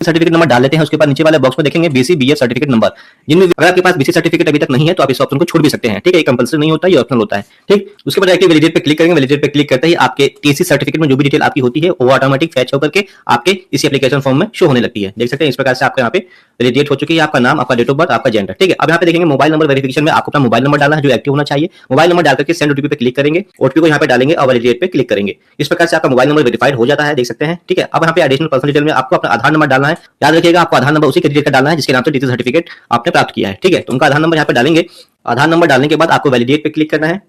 Certificate number डाल लेते हैं, उसके बाद नीचे वाले बॉक्स में देखेंगे बीसी बीएफ सर्टिफिकेट नंबर। जिनमें अगर आपके पास बीसी सर्टिफिकेट अभी तक नहीं है तो आप इस ऑप्शन को छोड़ भी सकते हैं, ठीक है। ये कंपल्सरी नहीं होता, ये ऑप्शनल होता है, ठीक। उसके बाद डायरेक्टली वैलिडेट पे क्लिक करेंगे। वैलिडेट पे क्लिक करते ही आपके टीसी सर्टिफिकेट में जो भी डिटेल आपकी होती है वो ऑटोमेटिक फैच होकर के आपके इसी एप्लीकेशन फॉर्म में शो होने लगती है। देख सकते हैं इस प्रकार से आपका यहाँ पे वैलिडेट हो चुकी है, आपका नाम, आपका डेट ऑफ बर्थ, आपका जेंडर, ठीक है। अब यहाँ पे देखेंगे मोबाइल नंबर वेरिफिकेशन में आपको अपना मोबाइल नंबर डालना है जो एक्टिव होना चाहिए। मोबाइल नंबर डालकर के सेंड ओटीपी पे क्लिक करेंगे, ओटीपी को यहाँ पे डालेंगे और वैलिडेट पे क्लिक करेंगे। इस प्रकार से आपका मोबाइल नंबर वेरीफाइड हो जाता है, देख सकते हैं, ठीक है। अब यहाँ पे एडिशनल पर्सनल डिटेल में आपको अपना आधार नंबर डालना है। याद रखिएगा आपको आधार नंबर उसी कैंडिडेट का डालना है जिसके नाम से टीसी सर्टिफिकेट आपने प्राप्त किया है, ठीक है। तो उनका आधार नंबर यहाँ पे डालेंगे। आधार नंबर डालने के बाद आपको वैलिडेट पे क्लिक करना है।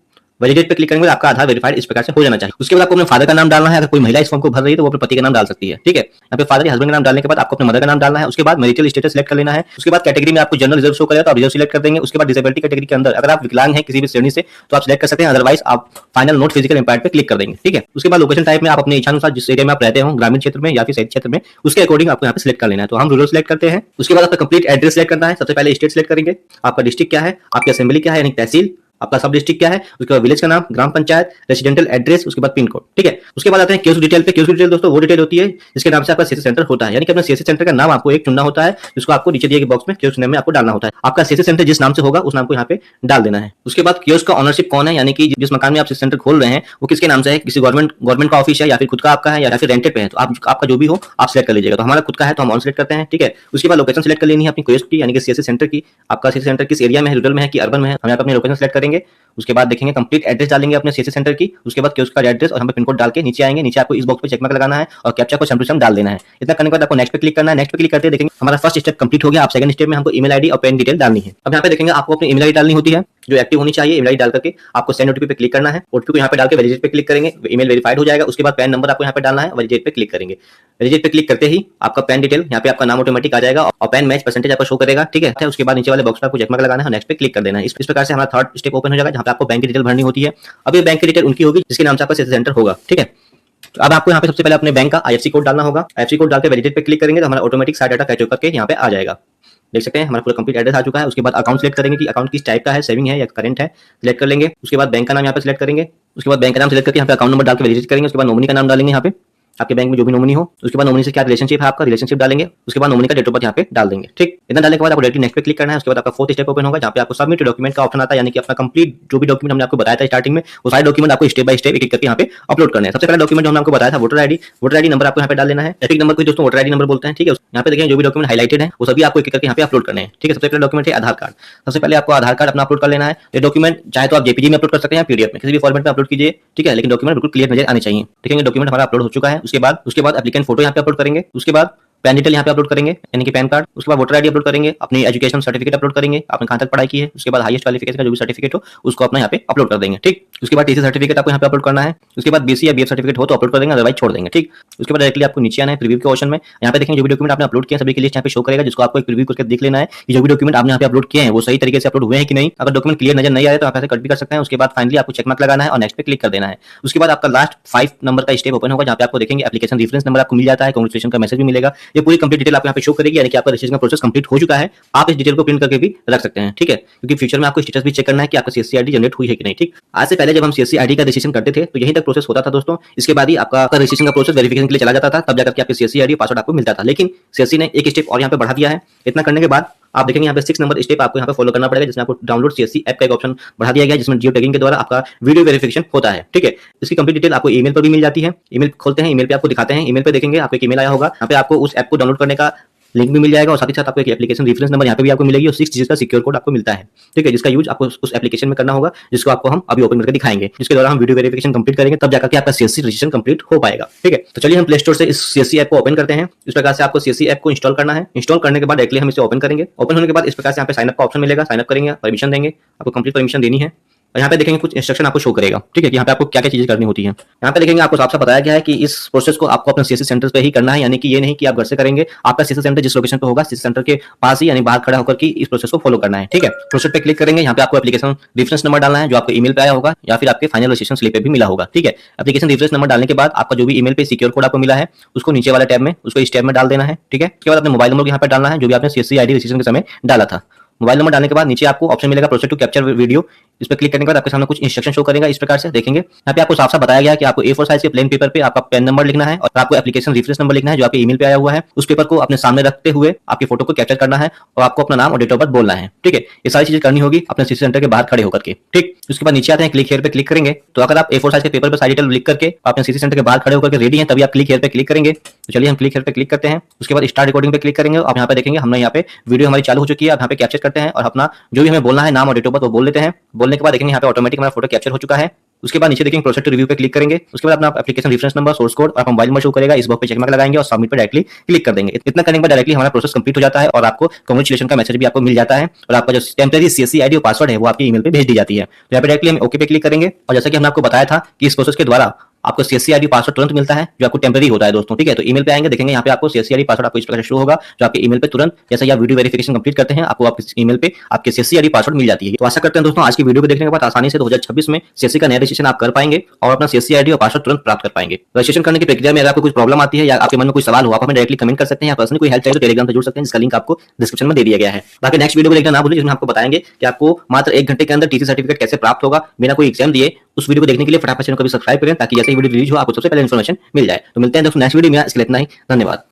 वैलिडेट पे क्लिक करेंगे तो आपका आधार वेरीफाइड इस प्रकार से हो जाना चाहिए। उसके बाद आपको अपने फादर का नाम डालना है। अगर कोई महिला इस फॉर्म को भर रही है तो वो अपने पति का नाम डाल सकती है, ठीक है। यहाँ पे फादर या हस्बैंड का नाम डालने के बाद आपको अपने मदर का नाम डालना है। उसके बाद मैरिटल स्टेटस सिलेक्ट कर लेना है। उसके बाद कैटेगरी में आपको जनरल रिजर्व शो करेगा तो आप रिजर्व सिलेक्ट कर देंगे। उसके बाद डिसेबिलिटी कैटेगरी के अंदर अगर आप विकलांग हैं किसी भी श्रेणी से तो आप सिलेक्ट कर सकते हैं, अदरवाइज आप फाइनल नोट फिजिकल इंपैयर्ड पे क्लिक कर देंगे, ठीक है। उसके बाद लोकेशन टाइप में आप अपने इच्छानुसार जिस एरिया में आप रहते हो, ग्रामीण क्षेत्र में या फिर शहरी क्षेत्र में, उसके अकॉर्डिंग आपको यहाँ पे सिलेक्ट कर लेना है। तो हम रूरल सिलेक्ट करते हैं। उसके बाद आपका कंप्लीट एड्रेस सिलेक्ट करना है। सबसे पहले स्टेट सिलेक्ट करेंगे, आपका डिस्ट्रिक्ट क्या है, आपकी असेंबली क्या है यानी तहसील, आपका सब डिस्ट्रिक्ट क्या है, उसके बाद विलेज का नाम, ग्राम पंचायत, रेसिडेंशियल एड्रेस, उसके बाद पिन कोड, ठीक है। उसके बाद आते हैं केस डिटेल पे। केस डिटेल दोस्तों वो डिटेल होती है जिसके नाम से आपका सीएससी सेंटर होता है, यानी कि अपने सीएससी सेंटर का नाम आपको एक चुनना होता है जिसको आपको नीचे दिए गए बॉक्स में केस नेम में आपको डालना होता है। आपका सीएससी सेंटर जिस नाम से होगा उस नाम को यहाँ पे डाल देना है। उसके बाद केस का ऑनरशिप कौन है, यानी कि जिस मकान में आप सीएससी सेंटर खोल रहे हैं वो किसके नाम से है, किसी गवर्नमेंट का ऑफिस है या फिर खुद का आपका है या फिर रेंटेड पे है, तो आपका जो भी हो आप सिलेक्ट कर लीजिएगा। तो हमारा खुद का है तो हम ऑन सिलेक्ट करते हैं, ठीक है। उसके बाद लोकेशन सिलेक्ट कर लेनी है अपनी केस की, यानी कि सीएससी सेंटर की। आपका सीएससी सेंटर किस एरिया में है, रूरल में है कि अर्बन में है, हम यहाँ पे अपनी लोकेशन सिलेक्ट करेंगे। उसके बाद देखेंगे कंप्लीट एड्रेस डालेंगे अपने सीएससी सेंटर की। उसके बाद उसका एड्रेस और हम पे पिन कोड डाल के नीचे आएंगे। नीचे आपको इस बॉक्स पे चेक मार्क लगाना है और कैप्चा को सम डाल देना है। इतना करने के बाद आपको नेक्स्ट पे क्लिक करना है। नेक्स्ट पे क्लिक करते देखेंगे हमारा फर्स्ट स्टेप कंप्लीट हो गया। आप सेकंड स्टेप में हमको ईमेल आईडी और पेन डिटेल डालनी है। अब यहाँ पे देखेंगे आपको अपनी ईमेल आईडी डालनी होती है जो एक्टिव होनी चाहिए। ईमेल आईडी डाल करके आपको सेंड ओटीपी पे क्लिक करना है। ओटीपी को यहाँ पे डाल के वैलिडेट पे क्लिक करेंगे, ईमेल वेरीफाइड हो जाएगा। उसके बाद पैन नंबर आपको यहाँ पे डालना है, वैलिडेट पे क्लिक करेंगे। वैलिडेट पे क्लिक करते ही आपका पैन डिटेल यहाँ पे आपका नाम ऑटोमेटिक आ जाएगा और पैन मैच परसेंटेज आपको शो करेगा, ठीक है। उसके बाद नीचे वाले बॉक्स में आपको चेक मार्क लगाना है और नेक्स्ट पे क्लिक कर देना है। इस प्रकार से हमारा थर्ड स्टेप ओपन हो जाएगा जहाँ पे आपको बैंक की डिटेल भरनी होती है। अब ये बैंक की डिटेल उनकी होगी जिसके नाम से आपका सीएससी सेंटर होगा, ठीक है। तो अब आपको यहाँ पे सबसे पहले अपने बैंक का आईएफएससी कोड डालना होगा। आईएफएससी कोड डाल के वैलिडेट पे क्लिक करेंगे तो हमारा ऑटोमेटिक सारा डाटा कैच करके यहाँ पे आ जाएगा। देख सकते हैं हमारा पूरा कंप्लीट एड्रेस आ चुका है। उसके बाद अकाउंट सिलेक्ट करेंगे कि अकाउंट किस टाइप का है, सेविंग है या करंट है, सिलेक्ट कर लेंगे। उसके बाद बैंक का नाम यहाँ पे सिलेक्ट करेंगे। उसके बाद बैंक का नाम सिलेक्ट करके यहाँ पे अकाउंट नंबर डाल के वैलिडेट करेंगे। उसके बाद नॉमिनी का नाम डालेंगे यहाँ पे, आपके बैंक में जो भी नॉमिनी हो। उसके बाद नॉमिनी से क्या रिलेशनशिप है आपका, रिलेशनशिप डालेंगे। उसके बाद नॉमिनी का डेट ऑफ बर्थ यहाँ पे डाल देंगे, ठीक। इतना डालने के बाद आपको डायरेक्टली नेक्स्ट पे क्लिक करना है। उसके बाद आपका फोर्थ स्टेप ओपन होगा जहाँ पे आपको सबमिट डॉक्यूमेंट का ऑप्शन आता है, यानी कि अपना कंप्लीट जो भी डॉक्यूमेंट हमने आपको बताया था स्टार्टिंग में वो सारे डॉक्यूमेंट आपको स्टेप बाय स्टेप एक एक करके यहाँ पे अपलोड करने हैं। सबसे पहला डॉक्यूमेंट जो हमने आपको बताया था वोटर आईडी नंबर आपको यहाँ पे डाल देना है। एपिक नंबर को दोस्तों वोटर आईडी नंबर बोलते हैं, ठीक है। यहाँ पे देखें जो भी डॉक्यूमेंट हाईलाइटेड है वो सभी आपको एक एक करके यहाँ पे अपलोड करने हैं, ठीक है। सबसे पहला डॉक्यूमेंट है आधार कार्ड। सबसे पहले आपको आधार कार्ड अपना अपलोड कर लेना है। ये डॉक्यूमेंट चाहे तो आप जेपीजी में अपलोड कर सकते हैं, पीडीएफ में, किसी भी फॉर्मेट में अपलोड कीजिए, ठीक है। लेकिन डॉक्यूमेंट बिल्कुल क्लियर नजर आने चाहिए। देखेंगे डॉक्यूमेंट हमारा अपलोड हो चुका है। उसके बाद एप्लीकेंट फोटो यहाँ पे अपलोड करेंगे। उसके बाद पैन डिटेल यहाँ पे अपलोड करेंगे, यानी कि पैन कार्ड। उसके बाद वोटर आईडी अपलोड करेंगे, अपनी एजुकेशन सर्टिफिकेट अपलोड करेंगे, आपने कहाँ तक पढ़ाई की है। उसके बाद हाईएस्ट क्वालिफिकेशन का जो भी सर्टिफिकेट हो उसको अपना यहाँ पे अपलोड कर देंगे, ठीक। उसके बाद टीसी सर्टिफिकेट आपको यहाँ पे अपलोड करना है। उसके बाद बीसी या बीएफ सर्टिफिकेट हो तो अपलोड कर देंगे, अदरवाइज छोड़ देंगे, ठीक। उसके बाद डायरेक्टली आपको नीचे आना है प्रीव्यू के ऑप्शन में। यहाँ पे देखेंगे जो भी डॉक्यूमेंट आपने अपलोड किया सभी की लिस्ट यहाँ पे शो करेगा, जिसको आपको एक प्रीव्यू करके देख लेना है कि जो भी डॉक्यूमेंट आपने यहाँ पे अपलोड किए हैं वो सही तरीके से अपलोड हुए हैं कि नहीं। अगर डॉक्यूमेंट क्लियर नजर नहीं आए तो आप ऐसे कट भी कर सकते हैं। उसके बाद फाइनली आपको चेक मार्क लगाना है और नेक्स्ट पे क्लिक कर देना है। उसके बाद आपका लास्ट 5 नंबर का स्टेप ओपन होगा जहाँ पे आपको देखेंगे एप्लीकेशन रेफरेंस नंबर आपको मिल जाता है, कांग्रेचुलेशन का मैसेज भी मिलेगा। ये पूरी कंप्लीट डिटेल आपको यहाँ पे शो करेगी, यानी कि आपका रजिस्ट्रेशन का प्रोसेस कंप्लीट हो चुका है। आप इस डिटेल को प्रिंट करके भी रख सकते हैं, ठीक है, क्योंकि फ्यूचर में आपको स्टेटस भी चेक करना है कि आपका सीएससी आईडी जनरेट हुई है कि नहीं, ठीक। आज से पहले जब हम सीएससी आईडी का रजिस्ट्रेशन करते थे तो यहीं तक प्रोसेस होता था दोस्तों। इसके बाद ही आपका रजिस्ट्रेशन का प्रोसेस वेरिफिकेशन के लिए चला जाता था, तब जाकर के आपके सीएससी आईडी पासवर्ड आपको मिलता था। लेकिन सीएससी ने एक स्टेप और यहाँ पे बढ़ा दिया है। इतना करने के बाद आप देखेंगे यहाँ पे 6 नंबर स्टेप आपको यहाँ पे फॉलो करना पड़ेगा, जिसमें आपको डाउनलोड सीएससी ऐप का एक ऑप्शन बढ़ा दिया गया है, जिसमें जियो टैगिंग के द्वारा आपका वीडियो वेरिफिकेशन होता है, ठीक है। इसकी कंप्लीट डिटेल आपको ईमेल पर भी मिल जाती है। ईमेल खोलते हैं, ईमेल पे आपको दिखाते हैं। ईमेल पे देखेंगे आपको एक ईमेल आया होगा, यहाँ पे आपको उस ऐप को डाउनलोड करने का लिंक भी मिल जाएगा और साथ ही साथ आपको एक एप्लीकेशन रेफरेंस नंबर यहाँ पे भी आपको मिलेगी और 6 डिजिट का सिक्योर कोड आपको मिलता है, ठीक है, जिसका यूज आपको उस एप्लीकेशन में करना होगा, जिसको आपको हम अभी ओपन करके दिखाएंगे, जिसके द्वारा हम वीडियो वेरिफिकेशन कंप्लीट करेंगे, तब जाकर के आपका सीएससी रजिस्ट्रेशन कंप्लीट हो पाएगा, ठीक है। तो चलिए हम प्ले स्टोर से इस सीएससी ऐप को ओपन करते हैं। इस प्रकार से आपको सीएससी ऐप को इंस्टॉल करना है। इंस्टॉल करने के बाद डायरेक्टली हम इसे ओपन करेंगे। ओपन होने के बाद इस प्रकार से यहाँ पे साइन अप का ऑप्शन मिलेगा, साइन अप करेंगे, परमिशन देंगे, आपको कंप्लीट परमिशन देनी है। और यहाँ पे देखेंगे कुछ इंस्ट्रक्शन आपको शो करेगा, ठीक है, कि यहाँ पे आपको क्या क्या चीजें करनी होती है। यहाँ पे देखेंगे आपको साफ साफ बताया गया है कि इस प्रोसेस को आपको अपने सीएससी सेंटर पे ही करना है, यानी कि ये नहीं कि आप घर से करेंगे। आपका सीएससी सेंटर जिस लोकेशन पे होगा, सीएससी सेंटर के पास ही यानी बाहर खड़ा होकर के इस प्रोसेस को फॉलो करना है, ठीक है। प्रोसेस पे क्लिक करेंगे, यहाँ पे आपको एप्लीकेशन रेफरेंस नंबर डालना है जो आपको ईमेल पे आया होगा या फिर आपके फाइनल रजिस्ट्रेशन स्लिप पे भी मिला होगा, ठीक है। एप्लीकेशन रेफरेंस नंबर डालने के बाद आपका जो भी ईमेल पे सिक्योर कोड आपको मिला है उसको नीचे वाले टैब में उसको इस टैब में डाल देना है, ठीक है। उसके बाद अपने मोबाइल नंबर यहाँ पे डालना है जो भी आपने सीएससी आईडी रजिस्ट्रेशन के समय डाला था। मोबाइल नंबर डालने के बाद नीचे आपको ऑप्शन मिलेगा प्रोसेस टू कैप्चर वीडियो, इस पर क्लिक करने के बाद आपके सामने कुछ इंस्ट्रक्शन शो करेगा, इस प्रकार से देखेंगे। यहाँ पे आपको साफ साफ बताया गया कि आपको A4 साइज के प्लेन पेपर पे आपका पेन नंबर लिखना है और आपको एप्लीकेशन रेफरेंस नंबर लिखना है जो आपके ईमेल पे आया हुआ है। उस पेपर को अपने सामने रखते हुए आपकी फोटो को कैप्चर करना है और आपको अपना नाम और डेट ऑफ बर्थ बोलना है। ठीक है, ये सारी चीजें करनी होगी अपने सीसी सेंटर के बाहर खड़े होकर के। ठीक, उसके बाद नीचे आते हैं, क्लिक हियर पे क्लिक करेंगे। तो अगर आप A4 साइज के पेपर पे सारी डिटेल लिख करके अपने सीसी सेंटर के बाहर खड़े होकर के रेडी हैं, तभी आप क्लिक हियर पे क्लिक करेंगे। तो चलिए हम क्लिक हियर पे क्लिक करते हैं। उसके बाद स्टार्ट रिकॉर्डिंग पे क्लिक करेंगे। आप यहाँ पे देखेंगे हमने यहाँ पे वीडियो हमारी चालू हो चुकी है। आप यहाँ पे कैप्चर करते हैं और अपना जो भी हमें बोलना है नाम और डेट ऑफ बर्थ वो बोल लेते हैं। बोलने के बाद देखेंगे यहाँ पे ऑटोमेटिक हमारा फोटो कैप्चर हो चुका है। उसके बाद नीचे देखेंगे प्रोसेस टू रिव्यू पे क्लिक करेंगे। उसके बाद अपना application reference number, source code और मोबाइल नंबर शो करेगा, इस बॉक्स पे चेक मार्क लगाएंगे और सबमिट पे डायरेक्टली क्लिक कर देंगे। इतना करने के बाद डायरेक्टली हमारा प्रोसेस कंप्लीट हो जाता है और आपको कांग्रेचुलेशन का मैसेज भी आपको मिल जाता है और आपका जो टेम्परेरी सीएससी आईडी और पासवर्ड है वो आपके ईमेल पे भेज दी जाती है। तो यहाँ पे डायरेक्टली हम ओके पे क्लिक करेंगे और जैसा कि हमने आपको बताया था कि इस प्रोसेस के द्वारा आपको सीएससी आईडी पासवर्ड तुरंत मिलता है जो आपको टेम्परेरी होता है दोस्तों। ठीक है, तो ईमेल पे आएंगे, देखेंगे यहाँ पे आपको सीएससी आईडी पासवर्ड आपको इस प्रकार से शो होगा जो आपके ईमेल पे तुरंत जैसे ही आप वीडियो वेरिफिकेशन कंप्लीट करते हैं आपको आपके ईमेल पे आपके सीएससी आईडी पासवर्ड मिल जाती है। तो आशा करते हैं दोस्तों आज की वीडियो को देखने के बाद आसानी से 2026 में सीएससी का नया रजिस्ट्रेशन आप कर पाएंगे और अपना सीएससी आईडी और पासवर्ड तुरंत प्राप्त कर पाएंगे। रजिस्ट्रेशन करने की प्रक्रिया में अगर आपको कुछ प्रॉब्लम आती है या आपके मन में कोई सवाल हो, आप हमें डायरेक्टली कमेंट कर सकते हैं या पर्सनली कोई हेल्प चाहिए तो टेलीग्राम से जुड़ सकते हैं, जिसका लिंक आपको डिस्क्रिप्शन में दे दिया गया है। बाकी नेक्स्ट वीडियो को देखना ना भूलिए, जिसमें आपको बताएंगे कि आपको मात्र 1 घंटे के अंदर टीसी सर्टिफिकेट कैसे प्राप्त होगा बिना कोई एग्जाम दिए। उस वीडियो को देखने के लिए फटाफट चैनल को भी सब्सक्राइब करें ताकि जैसे ही वीडियो रिलीज हो आपको सबसे पहले इन्फॉर्मेशन मिल जाए। तो मिलते हैं दोस्तों नेक्स्ट वीडियो में, इसके लिए इतना ही, धन्यवाद।